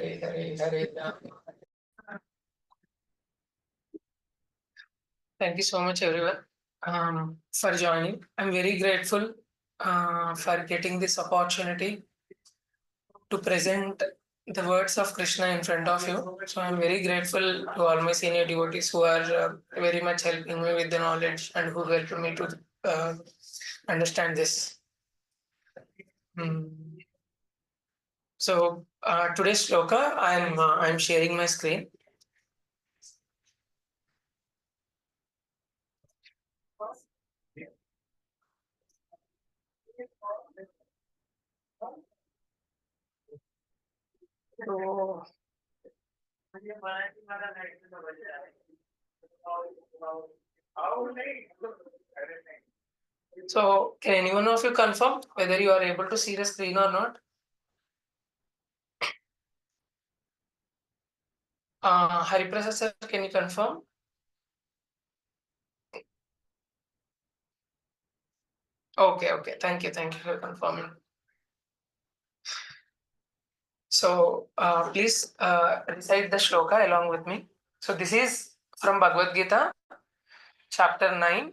Hare Hare Hare Rama. Thank you so much, everyone, for joining. I'm very grateful for getting this opportunity to present the words of Krishna in front of you. So I'm very grateful to all my senior devotees who are very much helping me with the knowledge and who helped me to understand this. Hmm. So today's sloka, I'm sharing my screen. So, so can anyone of you confirm whether you are able to see the screen or not? Hariprasad sir, can you confirm? Okay, okay. Thank you for confirming. So please recite the shloka along with me. So this is from Bhagavad Gita, chapter 9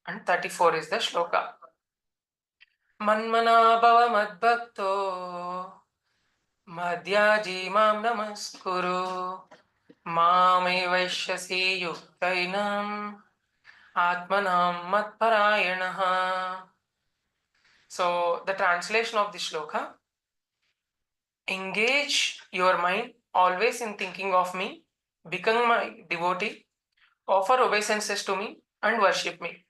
and 34 is the shloka. Manmana bhava madbhakto madhyaji mam namaskuru mame vaishyasi yuktainam atmanam matparayanaha. So the translation of the shloka: engage your mind always in thinking of me, become my devotee, offer obeisances to me, and worship me.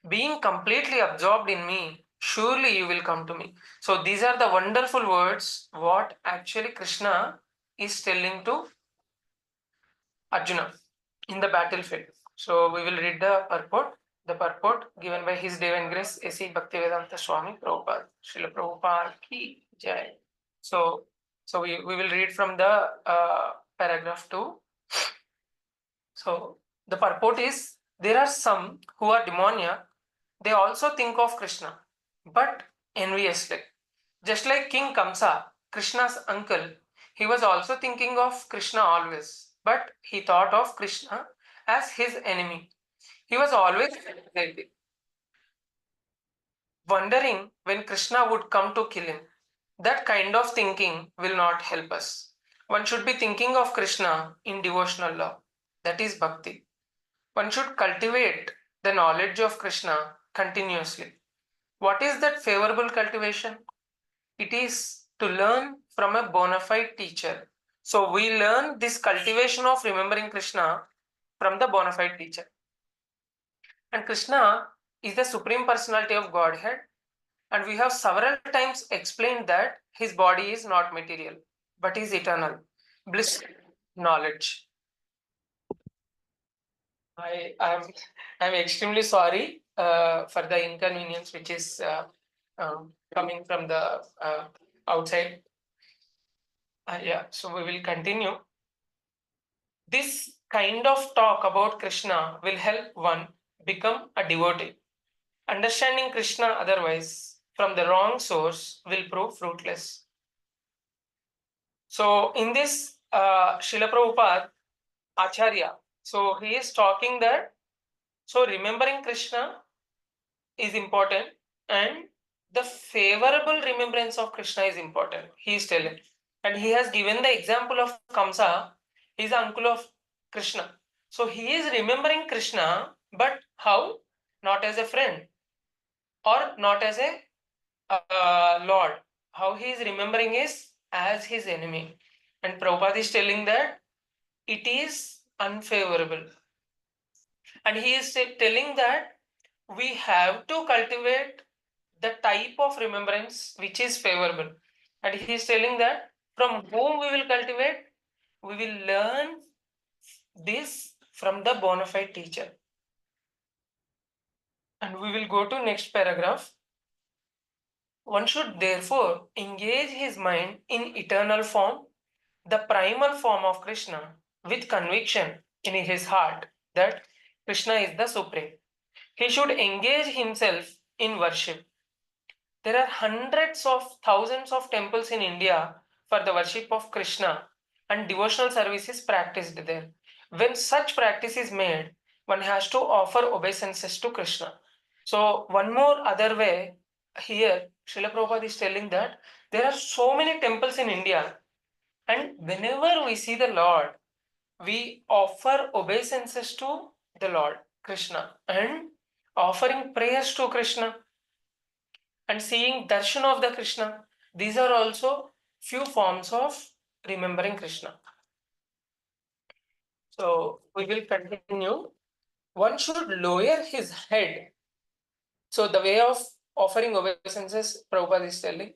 Being completely absorbed in me, surely you will come to me. So these are the wonderful words what actually Krishna is telling to Arjuna in the battlefield. So we will read the purport. The purport given by His Divine Grace A.C. Bhaktivedanta Swami Prabhupada. Srila Prabhupada ki jai. So, we will read from the paragraph 2. So the purport is, there are some who are demoniac. They also think of Krishna, but enviously. Just like King Kamsa, Krishna's uncle, he was also thinking of Krishna always, but he thought of Krishna as his enemy. He was always wondering when Krishna would come to kill him. That kind of thinking will not help us. One should be thinking of Krishna in devotional love. That is bhakti. One should cultivate the knowledge of Krishna continuously. What is that favorable cultivation? It is to learn from a bona fide teacher. So we learn this cultivation of remembering Krishna from the bona fide teacher. And Krishna is the Supreme Personality of Godhead. And we have several times explained that his body is not material, but is eternal. Bliss, knowledge. I'm extremely sorry for the inconvenience which is coming from the outside. Yeah, so we will continue. This kind of talk about Krishna will help one become a devotee. Understanding Krishna otherwise from the wrong source will prove fruitless. So in this Srila Prabhupada Acharya, so he is talking that so remembering Krishna is important and the favorable remembrance of Krishna is important. He is telling, and he has given the example of Kamsa. He is the uncle of Krishna. So he is remembering Krishna, but how? Not as a friend or not as a Lord. How he is remembering is as his enemy. And Prabhupada is telling that it is unfavorable. And he is telling that we have to cultivate the type of remembrance which is favorable. And he is telling that from whom we will cultivate, we will learn this from the bona fide teacher. And we will go to next paragraph. One should therefore engage his mind in eternal form, the primal form of Krishna, with conviction in his heart that Krishna is the supreme. He should engage himself in worship. There are hundreds of thousands of temples in India for the worship of Krishna, and devotional service is practiced there. When such practice is made, one has to offer obeisances to Krishna. So, one more other way here, Srila Prabhupada is telling that there are so many temples in India, and whenever we see the Lord, we offer obeisances to the Lord Krishna and offering prayers to Krishna and seeing darshan of the Krishna. These are also few forms of remembering Krishna. So we will continue. One should lower his head. So the way of offering obeisances, Prabhupada is telling,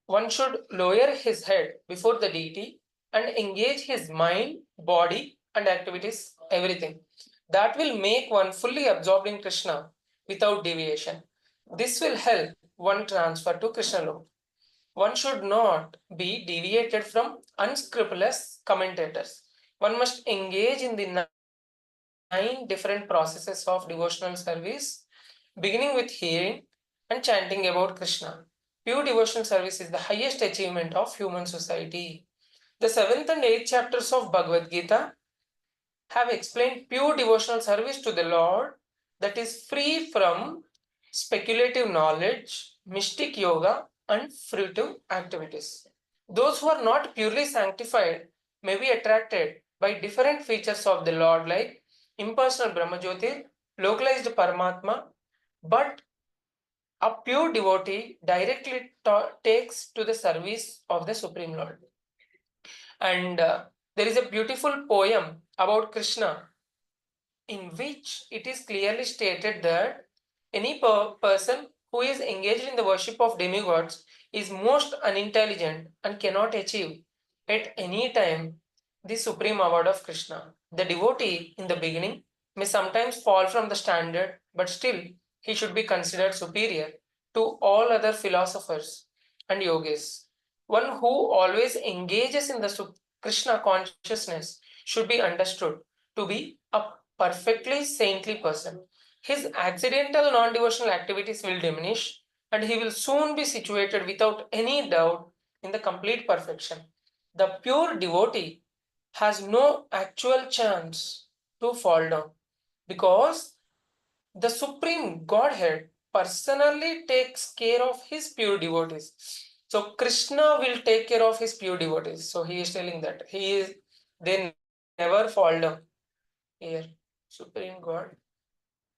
one should lower his head before the deity and engage his mind, body, and activities, everything. That will make one fully absorbed in Krishna without deviation. This will help one transfer to Krishna Lok. One should not be deviated from unscrupulous commentators. One must engage in the 9 different processes of devotional service, beginning with hearing and chanting about Krishna. Pure devotional service is the highest achievement of human society. The 7th and 8th chapters of Bhagavad Gita have explained pure devotional service to the Lord that is free from speculative knowledge, mystic yoga, and fruitive activities. Those who are not purely sanctified may be attracted by different features of the Lord, like impersonal Brahmajyoti, localized Paramatma, but a pure devotee directly takes to the service of the Supreme Lord. And there is a beautiful poem about Krishna in which it is clearly stated that any person who is engaged in the worship of demigods is most unintelligent and cannot achieve at any time the supreme award of Krishna. The devotee in the beginning may sometimes fall from the standard, but still he should be considered superior to all other philosophers and yogis. One who always engages in the Krishna consciousness should be understood to be a perfectly saintly person. His accidental non devotional activities will diminish and he will soon be situated without any doubt in the complete perfection. The pure devotee has no actual chance to fall down because the Supreme Godhead personally takes care of his pure devotees. So Krishna will take care of his pure devotees. So he is telling that they never fall down here. Supreme God.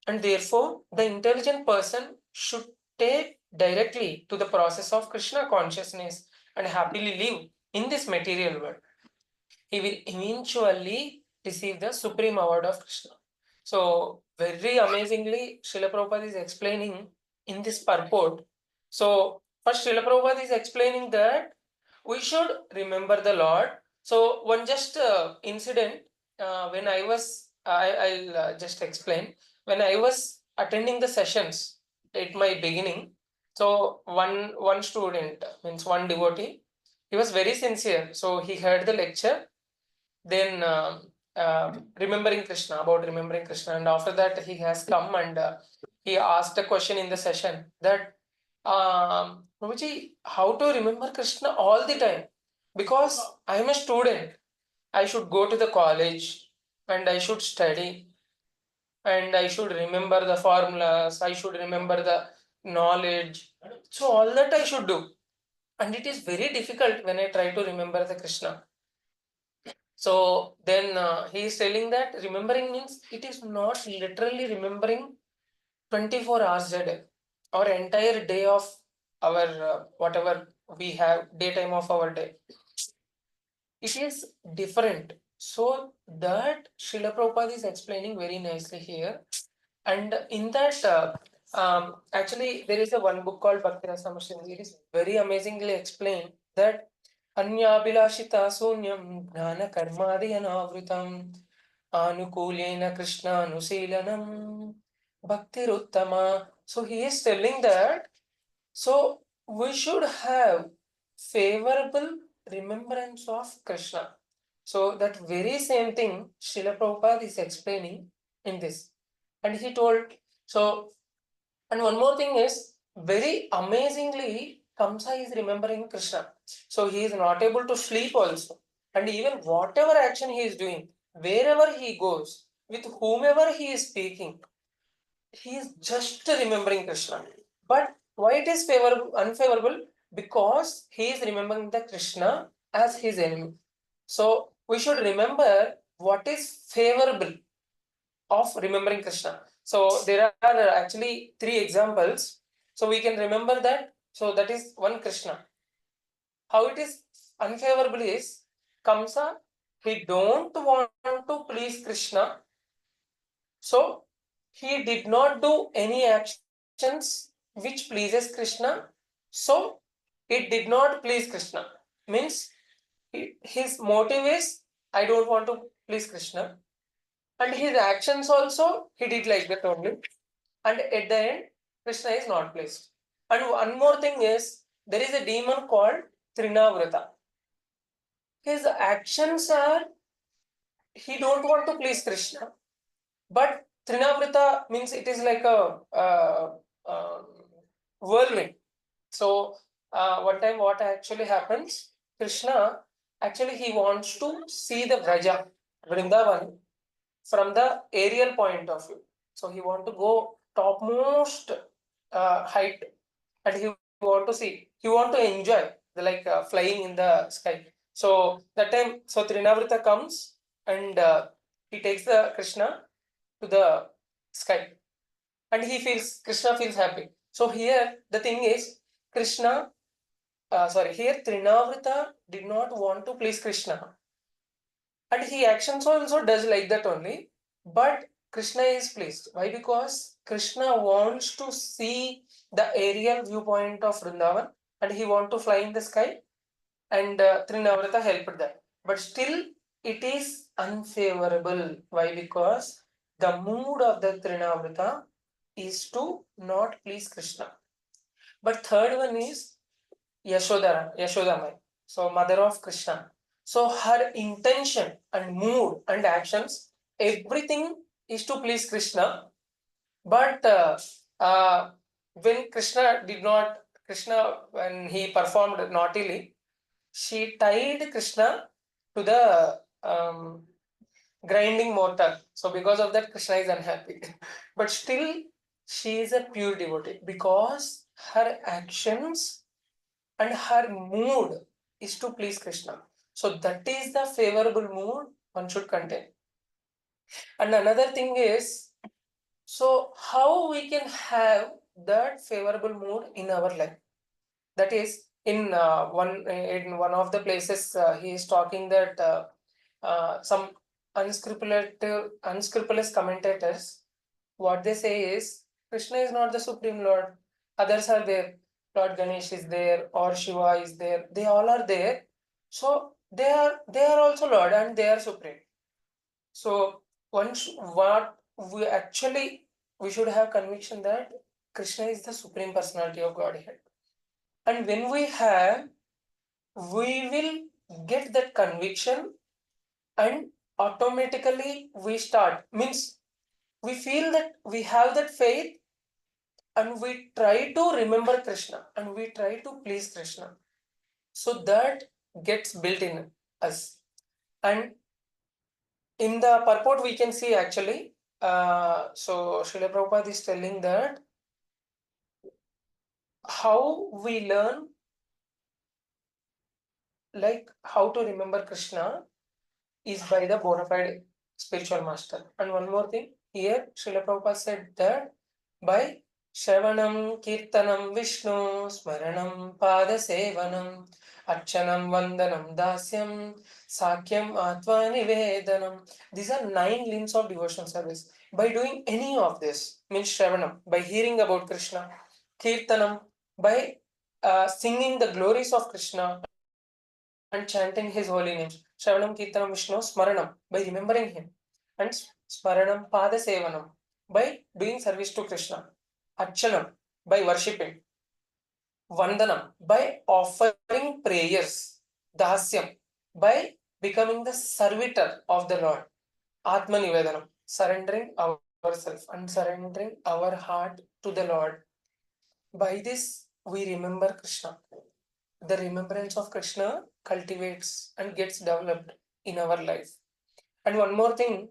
And therefore, the intelligent person should take directly to the process of Krishna consciousness and happily live in this material world. He will eventually receive the supreme award of Krishna. So, very amazingly, Srila Prabhupada is explaining in this purport. So, first, Srila Prabhupada is explaining that we should remember the Lord. So, one just incident when I'll just explain. When I was attending the sessions at my beginning, so one student means one devotee, he was very sincere. So he heard the lecture, then remembering Krishna, about remembering Krishna, and after that he has come and he asked a question in the session that Prabhuji, how to remember Krishna all the time? Because I am a student, I should go to the college and I should study and I should remember the formulas, I should remember the knowledge. So all that I should do. And it is very difficult when I try to remember the Krishna. So then he is telling that remembering means it is not literally remembering 24 hours a day or entire day of our whatever we have, daytime of our day. It is different. So that Srila Prabhupada is explaining very nicely here. And in that, actually, there is a one book called Bhakti Rasamrita. It is very amazingly explained that Anyabhilashita sunyam gnana karmadi anavritam anukulena Krishna anusilanam bhaktiruttama. So he is telling that, so we should have favorable remembrance of Krishna. So that very same thing Srila Prabhupada is explaining in this. And he told, so, and one more thing is, very amazingly, Kamsa is remembering Krishna. So he is not able to sleep also. And even whatever action he is doing, wherever he goes, with whomever he is speaking, he is just remembering Krishna. But why it is favorable, unfavorable? Because he is remembering the Krishna as his enemy. So we should remember what is favorable of remembering Krishna. So there are actually 3 examples. So we can remember that. So that is one Krishna. How it is unfavorable is Kamsa, he don't want to please Krishna. So he did not do any actions which pleases Krishna. So it did not please Krishna. Means his motive is I don't want to please Krishna. And his actions also he did like that only. And at the end, Krishna is not pleased. And one more thing is there is a demon called Trinavrata. His actions are he don't want to please Krishna. But Trinavrita means it is like a whirlwind. So one time what actually happens, Krishna actually he wants to see the Vraja, Vrindavan from the aerial point of view. So he want to go topmost height and he want to see, he want to enjoy the like flying in the sky. So that time, so Trinavrita comes and he takes the Krishna to the sky and Krishna feels happy. So here the thing is Krishna, here Trinavrita did not want to please Krishna and he actions also does like that only, but Krishna is pleased. Why? Because Krishna wants to see the aerial viewpoint of Vrindavan and he want to fly in the sky and Trinavrata helped that. But still it is unfavorable. Why? Because the mood of the Trinavrata is to not please Krishna. But third one is Yashodamai, so mother of Krishna. So her intention and mood and actions, everything is to please Krishna. But when Krishna, when he performed naughtily, she tied Krishna to the grinding mortar. So because of that, Krishna is unhappy. But still, she is a pure devotee because her actions and her mood is to please Krishna. So that is the favorable mood one should contain. And another thing is, so how we can have that favorable mood in our life? That is in one of the places he is talking that some unscrupulous commentators, what they say is Krishna is not the supreme lord, others are there, Lord Ganesh is there or Shiva is there, they all are there, so they are also lord and they are supreme. So what we actually we should have conviction that Krishna is the supreme personality of Godhead. And when we have, we will get that conviction and automatically we start. Means we feel that we have that faith and we try to remember Krishna and we try to please Krishna. So that gets built in us. And in the purport, we can see actually, so Srila Prabhupada is telling that how we learn, like how to remember Krishna is by the bona fide spiritual master. And one more thing, here Srila Prabhupada said that by Shravanam, Kirtanam, Vishnu, Smaranam, Pada Sevanam, Archanam, Vandanam, Dasyam, Sakyam, Atma Nivedanam. These are 9 limbs of devotional service. By doing any of this, means Shravanam, by hearing about Krishna, Kirtanam, by singing the glories of Krishna, and chanting his holy names. Shravanam, Kirtanam, Vishnu, Smaranam, by remembering him. And Smaranam, Pada Sevanam, by doing service to Krishna. Archanam, by worshipping. Vandanam, by offering prayers. Dasyam, by becoming the servitor of the Lord. Atma Nivedanam, surrendering ourselves and surrendering our heart to the Lord. By this, we remember Krishna. The remembrance of Krishna cultivates and gets developed in our life. And one more thing,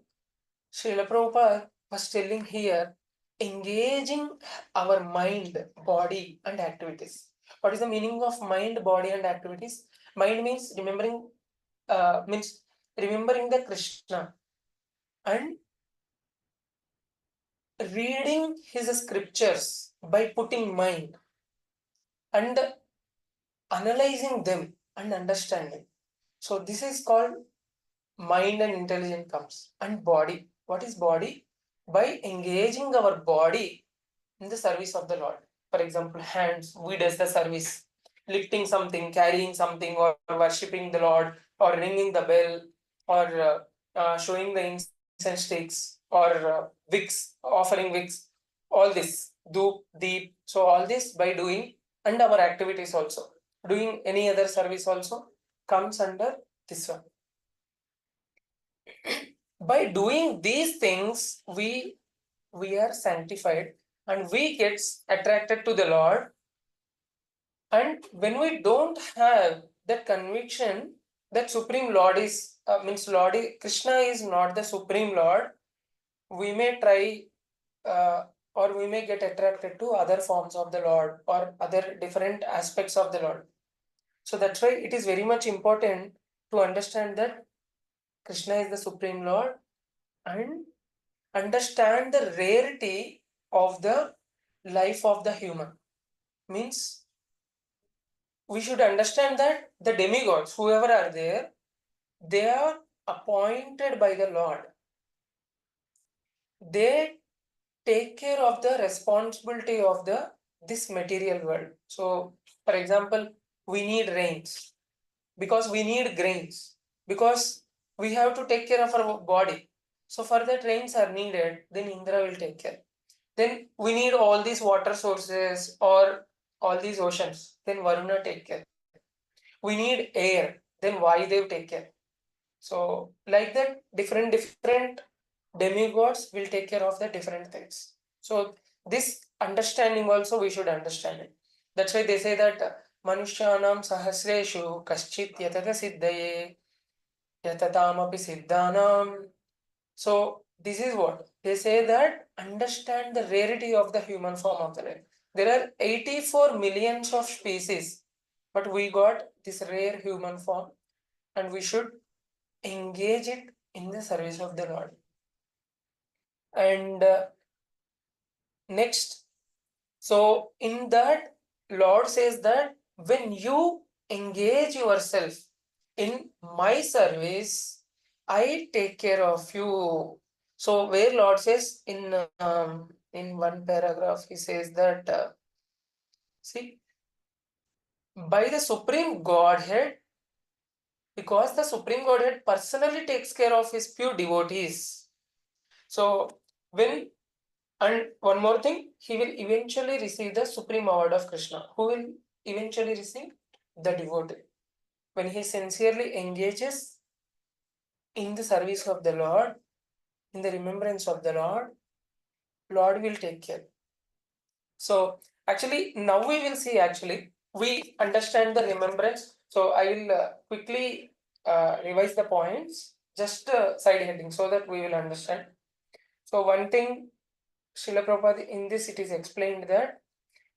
Srila Prabhupada was telling here, engaging our mind, body, and activities. What is the meaning of mind, body, and activities? Mind means remembering the Krishna and reading his scriptures by putting mind and analyzing them and understanding. So this is called mind and intelligence comes. And body. What is body? By engaging our body in the service of the Lord. For example, hands, we does the service, lifting something, carrying something, or worshipping the Lord, or ringing the bell, or showing the incense sticks, or wicks, offering wicks, all this, doop, deep. So all this by doing, and our activities also, doing any other service also comes under this one. By doing these things, we are sanctified and we get attracted to the Lord. And when we don't have that conviction that Supreme Lord is Krishna is not the Supreme Lord, we may try or we may get attracted to other forms of the Lord or other different aspects of the Lord. So that's why it is very much important to understand that Krishna is the Supreme Lord and understand the rarity of the life of the human. Means we should understand that the demigods, whoever are there, they are appointed by the Lord. They take care of the responsibility of this material world. So, for example, we need rains because we need grains, because we have to take care of our body. So for that rains are needed, then Indra will take care. Then we need all these water sources or all these oceans, then Varuna take care. We need air, then Vayudev take care. So like that, different demigods will take care of the different things. So this understanding also we should understand it. That's why they say that Manushyanam sahasreshu kaschit yatata siddhaye yatatamapi siddhanam. So this is what they say, that understand the rarity of the human form of the life. There are 84 millions of species, but we got this rare human form, and we should engage it in the service of the Lord. And next, so in that, Lord says that when you engage yourself in my service, I take care of you. So where Lord says in one paragraph, he says that see, by the Supreme Godhead, because the Supreme Godhead personally takes care of his pure devotees. So when, and one more thing, he will eventually receive the Supreme Award of Krishna. Who will eventually receive? The devotee. When he sincerely engages in the service of the Lord, in the remembrance of the Lord, Lord will take care. So actually, now we will see, actually, we understand the remembrance. So I will quickly revise the points, just side heading, so that we will understand. So one thing, Srila Prabhupada, in this it is explained that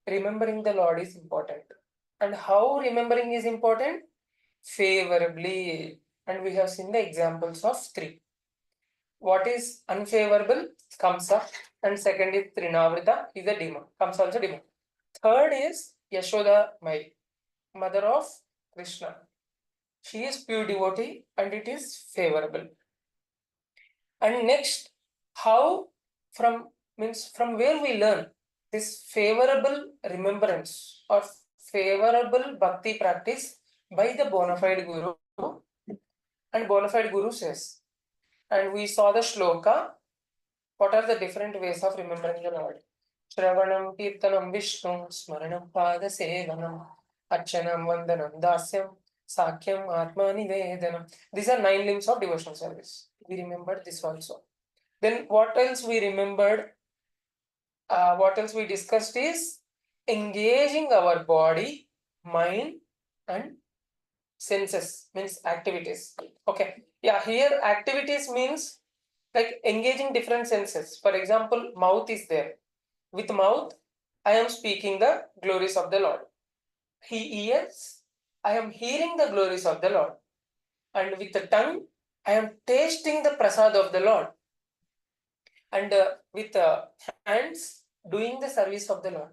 remembering the Lord is important. And how remembering is important? Favorably. And we have seen the examples of three. What is unfavorable comes up, and second is Trinavrita, is a demon, comes also demon. Third is Yashoda Mai, mother of Krishna. She is pure devotee and it is favorable. And next, how from where we learn this favorable remembrance or favorable bhakti practice? By the bona fide guru. And bona fide guru says, and we saw the shloka. What are the different ways of remembering the Lord? Shravanam, Kirtanam, Vishnu, Smaranam, Pada Sevanam, Archanam, Vandanam, Dasyam, Sakyam, Atma Nivedanam. These are 9 limbs of devotional service. We remembered this also. Then what else we remembered? What else we discussed is engaging our body, mind, and senses means activities. Okay. Yeah, here activities means like engaging different senses. For example, mouth is there. With mouth, I am speaking the glories of the Lord. Ears, I am hearing the glories of the Lord. And with the tongue, I am tasting the prasad of the Lord. And with hands, doing the service of the Lord.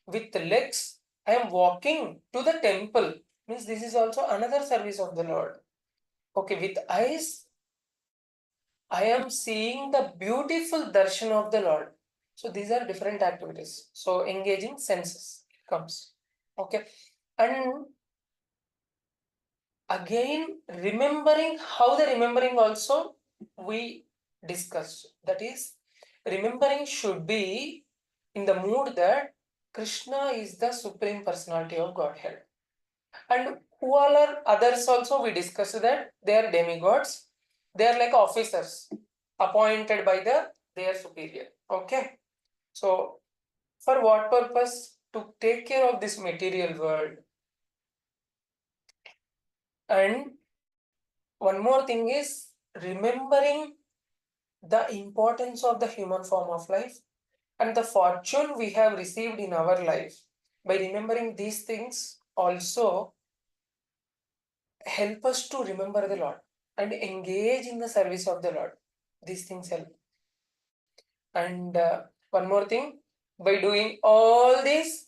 With the legs, I am walking to the temple. Means this is also another service of the Lord. Okay, with eyes, I am seeing the beautiful darshan of the Lord. So these are different activities. So engaging senses comes. Okay. And again, remembering, how the remembering also we discussed. That is, remembering should be in the mood that Krishna is the Supreme Personality of Godhead. And who all are others also we discussed that they are demigods. They are like officers appointed by their superior. Okay. So for what purpose? To take care of this material world. And one more thing is remembering the importance of the human form of life and the fortune we have received in our life. By remembering these things also help us to remember the Lord and engage in the service of the Lord. These things help. And one more thing, by doing all this,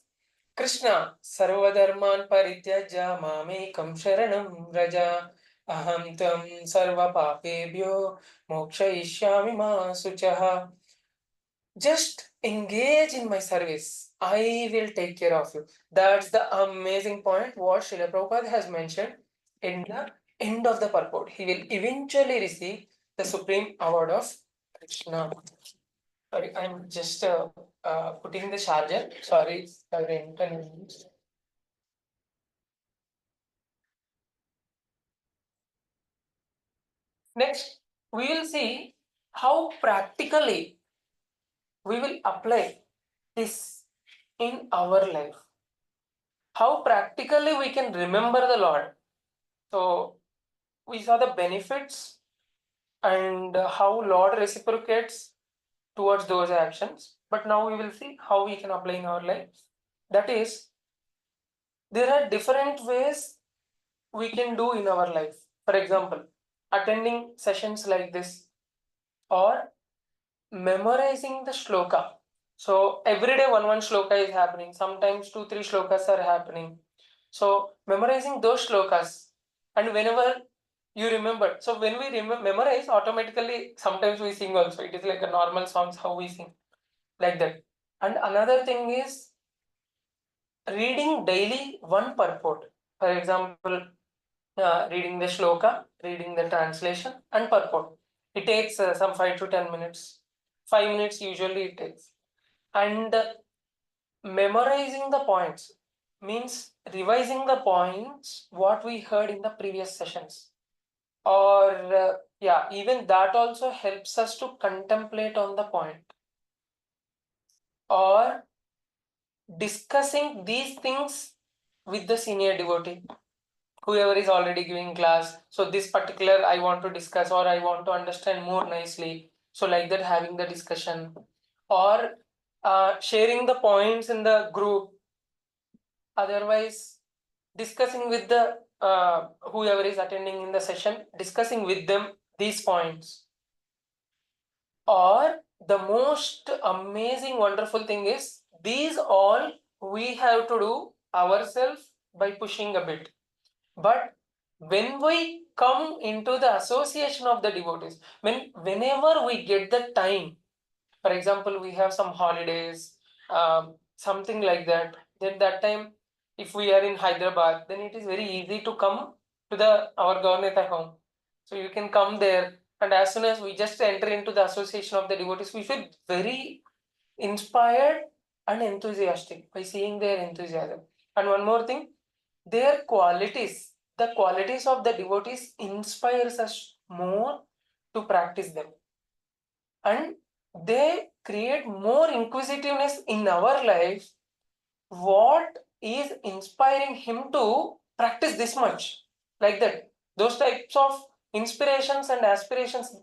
Krishna, Sarvadharman Parityaja Mamekam Sharanam Raja Aham Tam Sarva Papebhyo Mokshayishyami Ma Suchaha. Just engage in my service. I will take care of you. That's the amazing point what Srila Prabhupada has mentioned in the end of the purport. He will eventually receive the supreme award of Krishna. Sorry, I'm just putting the charger. Sorry for the inconvenience. Next, we will see how practically we will apply this in our life. How practically we can remember the Lord. So we saw the benefits and how Lord reciprocates towards those actions. But now we will see how we can apply in our lives. That is, there are different ways we can do in our life. For example, attending sessions like this or memorizing the shloka. So every day one shloka is happening. Sometimes 2-3 shlokas are happening. So memorizing those shlokas, and whenever you remember, so when we memorize, automatically sometimes we sing also. It is like a normal songs how we sing like that. And another thing is reading daily one purport. For example, reading the shloka, reading the translation, and purport. It takes some 5 to 10 minutes. 5 minutes usually it takes. And memorizing the points means revising the points what we heard in the previous sessions. Or, yeah, even that also helps us to contemplate on the point. Or discussing these things with the senior devotee, whoever is already giving class. So this particular I want to discuss or I want to understand more nicely. So like that, having the discussion or sharing the points in the group. Otherwise, discussing with the whoever is attending in the session, discussing with them these points. Or the most amazing, wonderful thing is these all we have to do ourselves by pushing a bit. But when we come into the association of the devotees, whenever we get the time, for example, we have some holidays, something like that, then that time, if we are in Hyderabad, then it is very easy to come to our Gaurneta home. So you can come there, and as soon as we just enter into the association of the devotees, we feel very inspired and enthusiastic by seeing their enthusiasm. And one more thing, their qualities, the qualities of the devotees inspires us more to practice them. And they create more inquisitiveness in our life. What is inspiring him to practice this much? like that. Those types of inspirations and aspirations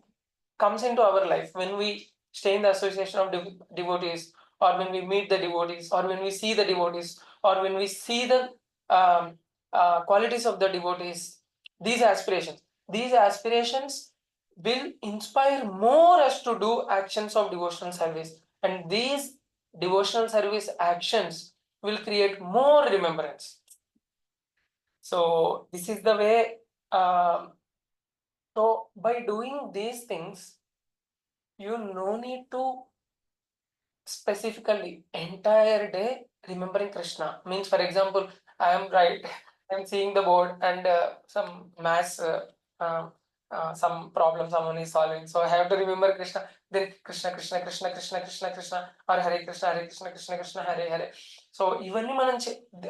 comes into our life when we stay in the association of devotees, or when we meet the devotees, or when we see the devotees, or when we see the um, qualities of the devotees. These aspirations will inspire more us to do actions of devotional service, and these devotional service actions will create more remembrance. So this is the way. So by doing these things, you no need to specifically entire day remembering Krishna. Means, for example, I am right, I'm seeing the board and some maths, some problem someone is solving. So I have to remember Krishna. Then Krishna, Krishna, Krishna, Krishna, Krishna, Krishna, or Hare Krishna, Hare Krishna, Krishna, Krishna, Hare Hare. So even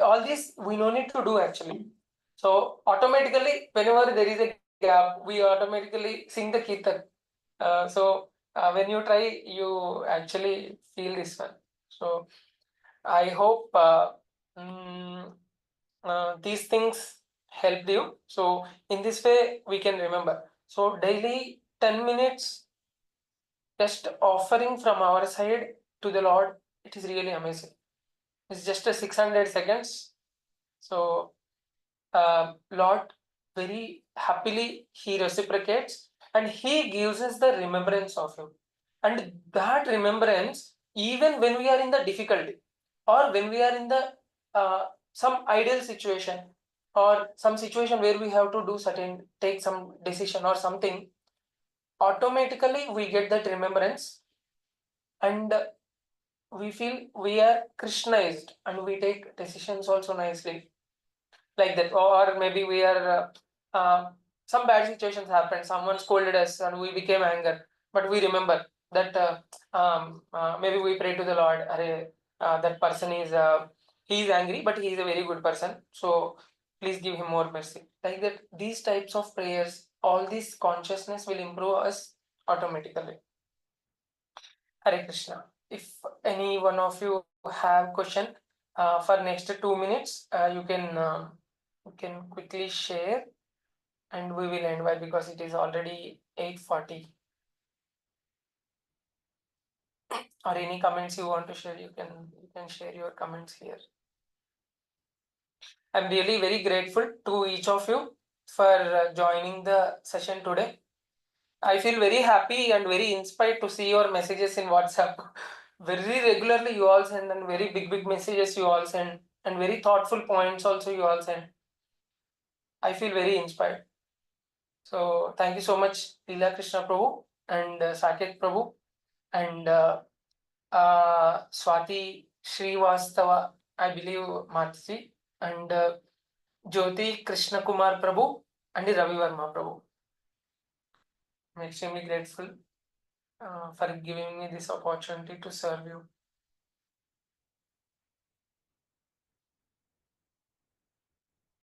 all this we no need to do actually. So automatically, whenever there is a gap, we automatically sing the kirtan. So when you try, you actually feel this one. So I hope these things helped you. So in this way, we can remember. So daily 10 minutes just offering from our side to the Lord, it is really amazing. It's just a 600 seconds. So Lord very happily he reciprocates and he gives us the remembrance of him. And that remembrance, even when we are in the difficulty, or when we are in the some ideal situation, or some situation where we have to do certain, take some decision or something, automatically we get that remembrance, and we feel we are Krishnaized, and we take decisions also nicely, like that. Or maybe we are some bad situations happen, someone scolded us and we became anger, but we remember that maybe we pray to the Lord, that person is he is angry but he is a very good person, so please give him more mercy, like that. These types of prayers, all this consciousness will improve us automatically. Hare Krishna. If any one of you have question for next 2 minutes, you can quickly share, and we will end. Why? Because it is already 8:40. Or any comments you want to share, you can share your comments here. I'm really very grateful to each of you for joining the session today. I feel very happy and very inspired to see your messages in WhatsApp. Very regularly you all send, and very big messages you all send, and very thoughtful points also you all send. I feel very inspired. So thank you so much, Leela Krishna Prabhu and Saket Prabhu and Swati Srivastava, I believe Mataji, and Jyoti Krishna Kumar Prabhu and Ravi Verma Prabhu. I'm extremely grateful for giving me this opportunity to serve you.